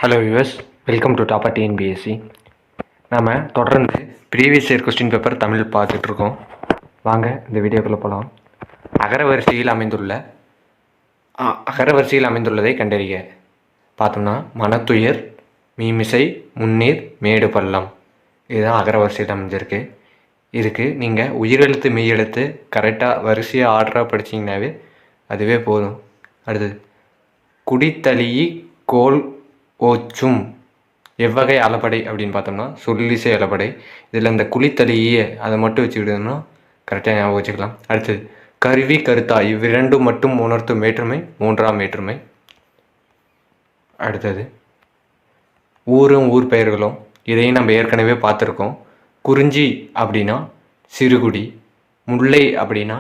Hello யூஎஸ், welcome to டாப்பா TNPSC. நாம் தொடர்ந்து previous year question paper Tamil பார்த்துட்ருக்கோம். வாங்க இந்த வீடியோக்குள்ளே போகலாம். அகரவரிசையில் அமைந்துள்ளதை கண்டறிய பார்த்தோம்னா மனத்துயர், மீமிசை, முன்னீர், மேடு பள்ளம், இதுதான் அகரவரிசையில் அமைஞ்சிருக்கு. இதுக்கு நீங்கள் உயிரெழுத்து மெய்யெழுத்து கரெக்டாக வரிசையாக ஆர்டராக படிச்சிங்கனாவே அதுவே போதும். அடுத்தது குடித்தளியி கோல் ஓச்சும் எவ்வகை அளபடை அப்படின்னு பார்த்தோம்னா சொல்லிசை அளபடை. இதில் இந்த குளித்தளியே அதை மட்டும் வச்சுக்கிட்டோம்னா கரெக்டாக ஞாபகம் வச்சுக்கலாம். அடுத்தது கருவி கருத்தா இவ்விரண்டும் மட்டும் உணர்த்தும் வேற்றுமை மூன்றாம் வேற்றுமை. அடுத்தது ஊரும் ஊர் பெயர்களும், இதையும் நம்ம ஏற்கனவே பார்த்துருக்கோம். குறிஞ்சி அப்படின்னா சிறுகுடி, முல்லை அப்படின்னா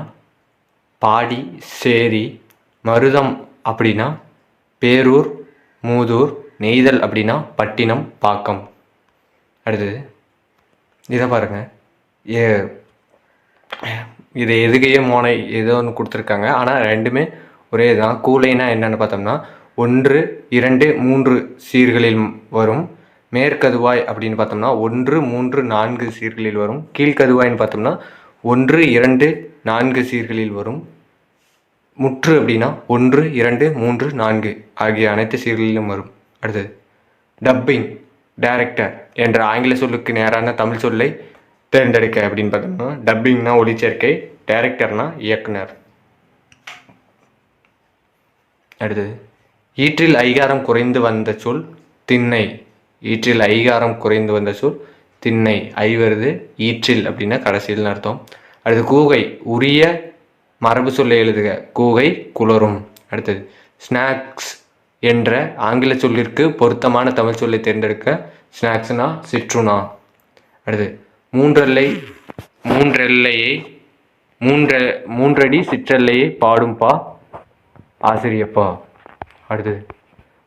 பாடி சேரி, மருதம் அப்படின்னா பேரூர் மூதூர், நெய்தல் அப்படின்னா பட்டினம் பாக்கம். அடுத்தது இதை பாருங்கள், இது எதுகையே மோனை ஏதோ ஒன்று கொடுத்துருக்காங்க, ஆனால் ரெண்டுமே ஒரே தான். கூலைனா என்னென்னு பார்த்தோம்னா 1, 2, 3 சீர்களில் வரும். மேற்கதுவாய் அப்படின்னு பார்த்தோம்னா 1, 3, 4 சீர்களில் வரும். கீழ்கதுவாய்ன்னு பார்த்தோம்னா 1, 2, 4 சீர்களில் வரும். முற்று அப்படின்னா 1, 2, 3, 4 ஆகிய அனைத்து சீர்களிலும் வரும். அடுத்தது டப்பிங், டைரக்டர் என்ற ஆங்கில சொல்லுக்கு நேரான தமிழ் சொல்லை தேர்ந்தெடுக்க அப்படின்னு பார்த்தோம்னா டப்பிங்னா ஒளிச்சேர்க்கை, டைரக்டர்னா இயக்குனர். அடுத்தது ஈற்றில் ஐகாரம் குறைந்து வந்த சொல் திண்ணை. ஈற்றில் ஐகாரம் குறைந்து வந்த சொல் திண்ணை. ஐ வருது, ஈற்றில் அப்படின்னா கடைசியில் அர்த்தம். அடுத்து கூகை, உரிய மரபு சொல்லை எழுதுக. கூகை குளரும். அடுத்தது ஸ்நாக்ஸ் என்ற ஆங்கில சொல்லிற்கு பொருத்தமான தமிழ் சொல்லை தேர்ந்தெடுக்க. ஸ்நாக்ஸ்னா சிற்றுணா. அடுத்து மூன்றடி சிற்றெல்லையை பாடும் பா ஆசிரியப்பா. அடுத்தது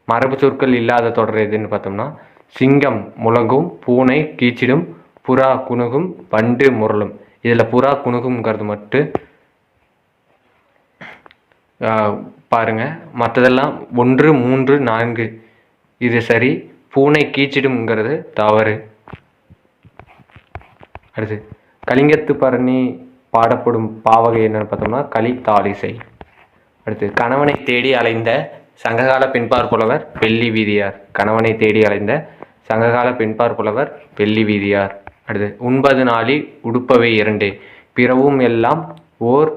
மரபு சொற்கள் இல்லாத தொடர் எதுன்னு பார்த்தோம்னா சிங்கம் முழங்கும், பூனை கீச்சிடும், புறா குணுகும், பண்டு முரளும். இதில் புறா குணுகும்ங்கிறது மட்டும் பாருங்க, மற்றதெல்லாம் 1, 3, 4 இது சரி. பூனை கீச்சிடும்ங்கிறது தவறு. அடுத்து கலிங்கத்து பரணி பாடப்படும் பாவகை என்னன்னு பார்த்தோம்னா கலித்தாலிசை. அடுத்து கணவனை தேடி அலைந்த சங்ககால பெண்பார் புலவர் வெள்ளி வீதியார். கணவனை தேடி அலைந்த சங்ககால பெண்பார் புலவர் வெள்ளி வீதியார். அடுத்து உண்பது நாளி உடுப்பவை 2 பிறவும் எல்லாம் ஓர்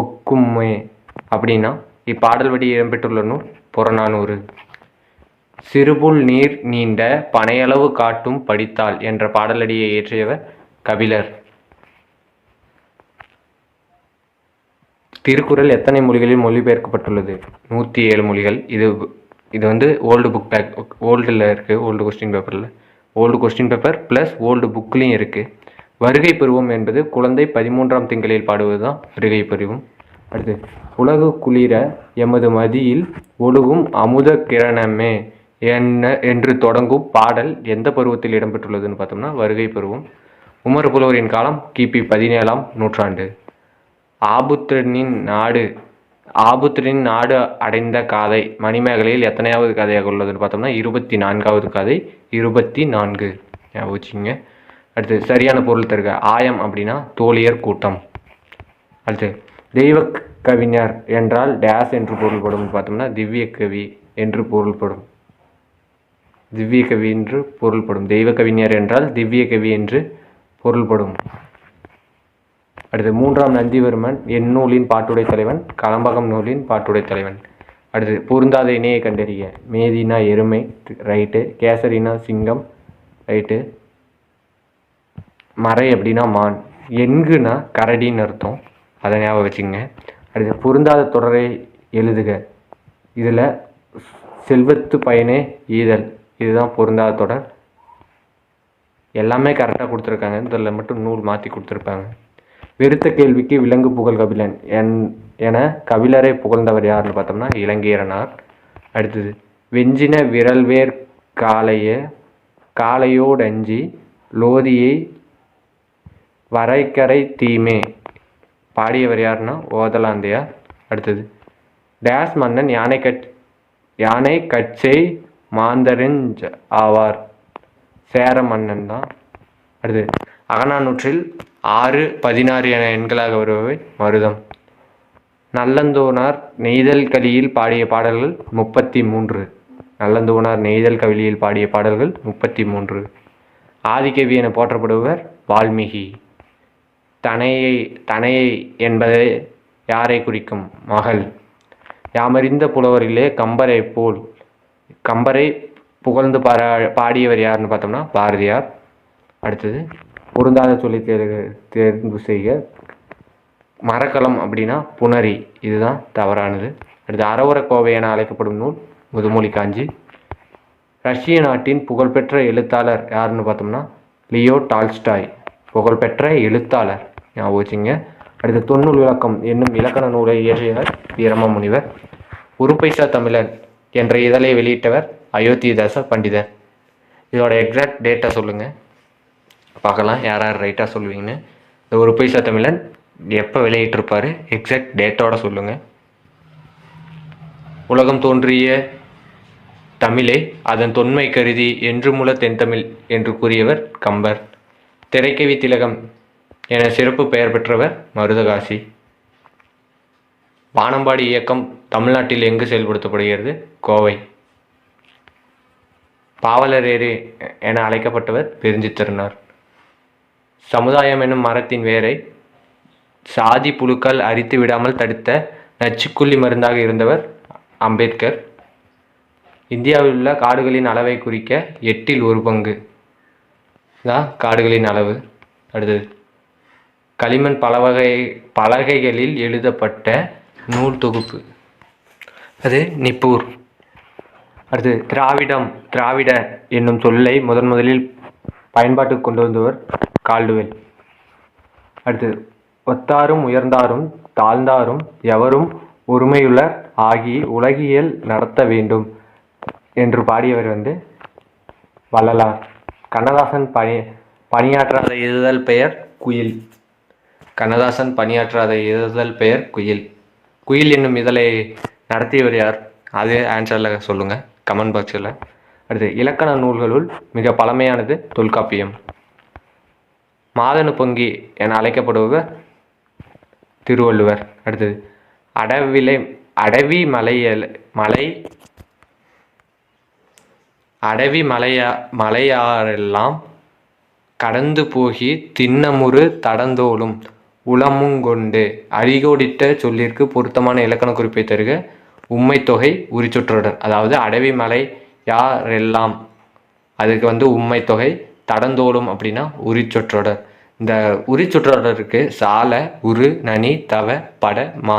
ஒக்குமே அப்படின்னா இப்பாடல் வடி இடம்பெற்றுள்ள நூல் புறநானூறு. சிறுபுல் நீர் நீண்ட பனையளவு காட்டும் படித்தால் என்ற பாடலடியை இயற்றியவர் கபிலர். திருக்குறள் எத்தனை மொழிகளில் மொழிபெயர்க்கப்பட்டுள்ளது? 107 மொழிகள். இது வந்து ஓல்டு புக் பேக், ஓல்டில் இருக்குது, ஓல்டு கொஸ்டின் பேப்பரில். Old question paper plus old புக்லேயும் இருக்குது. வருகை பருவம் என்பது குழந்தை 13ஆம் திங்களில் பாடுவது தான் வருகை பருவம். அடுத்து உலகு குளிர எமது மதியில் ஒழுகும் அமுத கிரணமே என்று தொடங்கும் பாடல் எந்த பருவத்தில் இடம்பெற்றுள்ளதுன்னு பார்த்தோம்னா வருகை பருவம். உமர் புலவரின் காலம் கிபி 17ஆம் நூற்றாண்டு. ஆபுத்திரனின் நாடு அடைந்த காதை மணிமேகலையில் எத்தனையாவது கதையாக உள்ளதுன்னு பார்த்தோம்னா 24வது கதை. 24 வச்சுங்க. அடுத்து சரியான பொருள் தருக. ஆயம் அப்படின்னா தோழியர் கூட்டம். அடுத்து தெய்வ கவிஞர் என்றால் டேஸ் என்று பொருள்படும் பார்த்தோம்னா திவ்ய கவி என்று பொருள்படும். திவ்ய கவி என்று பொருள்படும். தெய்வ கவிஞர் என்றால் திவ்ய கவி என்று பொருள்படும். அடுத்து 3ஆம் நந்திவர்மன் எந்நூலின் பாட்டுடை தலைவன்? கலம்பகம் நூலின் பாட்டுடை தலைவன். அடுத்து பொருந்தாத இணையை கண்டறிய. மேதினா எருமை, ரைட்டு. கேசரினா சிங்கம், ரைட்டு. மறை அப்படின்னா மான். எண்குனா கரடின்னு அர்த்தம், அதை ஞாபகம் வச்சுங்க. அடுத்து பொருந்தாத தொடரை எழுதுக. இதில் செல்வத்து பயனே ஈதல், இதுதான் பொருந்தாத தொடர். எல்லாமே கரெக்டாக கொடுத்துருக்காங்க, இதில் மட்டும் நூல் மாற்றி கொடுத்துருப்பாங்க. வெறுத்த கேள்விக்கு விலங்கு புகழ் கபிலன் என கபிலரை புகழ்ந்தவர் யாருன்னு பார்த்தோம்னா இளங்கீரனார். அடுத்தது வெஞ்சின விரல்வேர் காளையோடஞ்சி லோதியை வரைக்கரை தீமே பாடியவர் யாருன்னா ஓதலாந்தையார். அடுத்தது டேஸ் மன்னன் யானை கட்சை மாந்தரின் ஆவார். சேர மன்னன் தான். அடுத்து அகநானூற்றில் 6, 16 என எண்களாக வருபவை மருதம். நல்லந்தோனார் நெய்தல் கலியில் பாடிய பாடல்கள் 33. நல்லந்தோனார் நெய்தல் கலியில் பாடிய பாடல்கள் 33. ஆதிகவி என போற்றப்படுபவர் வால்மீகி. தனையை என்பதை யாரை குறிக்கும்? மகள். யாமறிந்த புலவரிலே கம்பரை புகழ்ந்து பாடியவர் யாருன்னு பார்த்தோம்னா பாரதியார். அடுத்தது பொருந்தாத சொல்லி தேர்வு செய்க. மரக்கலம் அப்படின்னா புணரி, இதுதான் தவறானது. அடுத்து அறவுரக்கோவை என அழைக்கப்படும் நூல் முதுமொழி காஞ்சி. ரஷ்ய நாட்டின் புகழ்பெற்ற எழுத்தாளர் யாருன்னு பார்த்தோம்னா லியோ டால்ஸ்டாய். புகழ்பெற்ற எழுத்தாளர் ஞாபகம் வச்சுங்க. அடுத்து தொன்னூல் விளக்கம் என்னும் இலக்கண நூலை இயற்றியவர் வீரம முனிவர். உருப்பைசா தமிழன் என்ற இதழை வெளியிட்டவர் அயோத்திதாச பண்டிதர். இதோட எக்ஸாக்ட் டேட்டா சொல்லுங்கள், பார்க்கலாம் யார் யார் ரைட்டாக சொல்லுவீங்கன்னு. இந்த உருப்பைசா தமிழன் எப்போ வெளியிட்டிருப்பார், எக்ஸாக்ட் டேட்டோட சொல்லுங்கள். உலகம் தோன்றிய தமிழை அதன் தொன்மை கருதி என்றுமுல தென்தமிழ் என்று கூறியவர் கம்பர். திரைக்கவி திலகம் என சிறப்பு பெயர் பெற்றவர் மருதகாசி. வானம்பாடி இயக்கம் தமிழ்நாட்டில் எங்கு செயல்படுத்தப்படுகிறது? கோவை. பாவலரேறு என அழைக்கப்பட்டவர் பெருஞ்சித்திரனார். சமுதாயம் என்னும் மரத்தின் வேரை சாதி புழுக்கள் அரித்து விடாமல் தடுத்த நச்சுக்கொல்லி மருந்தாக இருந்தவர் அம்பேத்கர். இந்தியாவில் உள்ள காடுகளின் அளவை குறிக்க 8இல் 1 பங்கு தான் காடுகளின் அளவு. அடுத்தது களிமண் பலகைகளில் எழுதப்பட்ட நூல் தொகுப்பு, அது நிப்பூர். அடுத்து திராவிட என்னும் சொல்லை முதலில் பயன்பாட்டுக்கு கொண்டு வந்தவர் கால்டுவெல். அடுத்து ஒத்தாரும் உயர்ந்தாரும் தாழ்ந்தாரும் எவரும் ஒருமையுள்ளர் ஆகி உலகியல் நடத்த வேண்டும் என்று பாடியவர் வள்ளலார். கண்ணதாசன் பணியாற்றாத எழுதல் பெயர் குயில். கண்ணதாசன் பணியாற்றாத எழுதல் பெயர் குயில். குயில் என்னும் இதழை நடத்தியவர் யார்? அது ஆன்சரில் சொல்லுங்கள் கமெண்ட் பாக்ஸில். அடுத்து இலக்கண நூல்களுள் மிக பழமையானது தொல்காப்பியம். மாதனு பொங்கி என அழைக்கப்படுபவர் திருவள்ளுவர். அடுத்தது அடவி மலையாரெல்லாம் கடந்து போகி திண்ணமுறு தடந்தோளும் உளமுங்கொண்டு அடிகோடிட்ட சொல்லிற்கு பொருத்தமான இலக்கண குறிப்பை தருக. உம்மை தொகை உரிச்சொற்றொடர். அதாவது அடவி மலை யாரெல்லாம், அதுக்கு உம்மை தொகை. தடந்தோளும் அப்படின்னா உரிச்சொற்றொடர். இந்த உரிச்சொற்றொடருக்கு சால, உரு, நனி, தவ, பட, மா,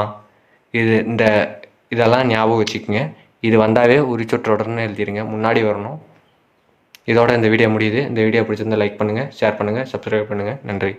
இதெல்லாம் ஞாபகம் வச்சுக்கோங்க. இது வந்தாவே உரிச்சொற்றொடர்னு எழுதிடுங்க, முன்னாடி வரணும். இதோட இந்த வீடியோ முடியுது. இந்த வீடியோ பிடிச்சிருந்தா லைக் பண்ணுங்கள், ஷேர் பண்ணுங்கள், சப்ஸ்கிரைப் பண்ணுங்கள். நன்றி.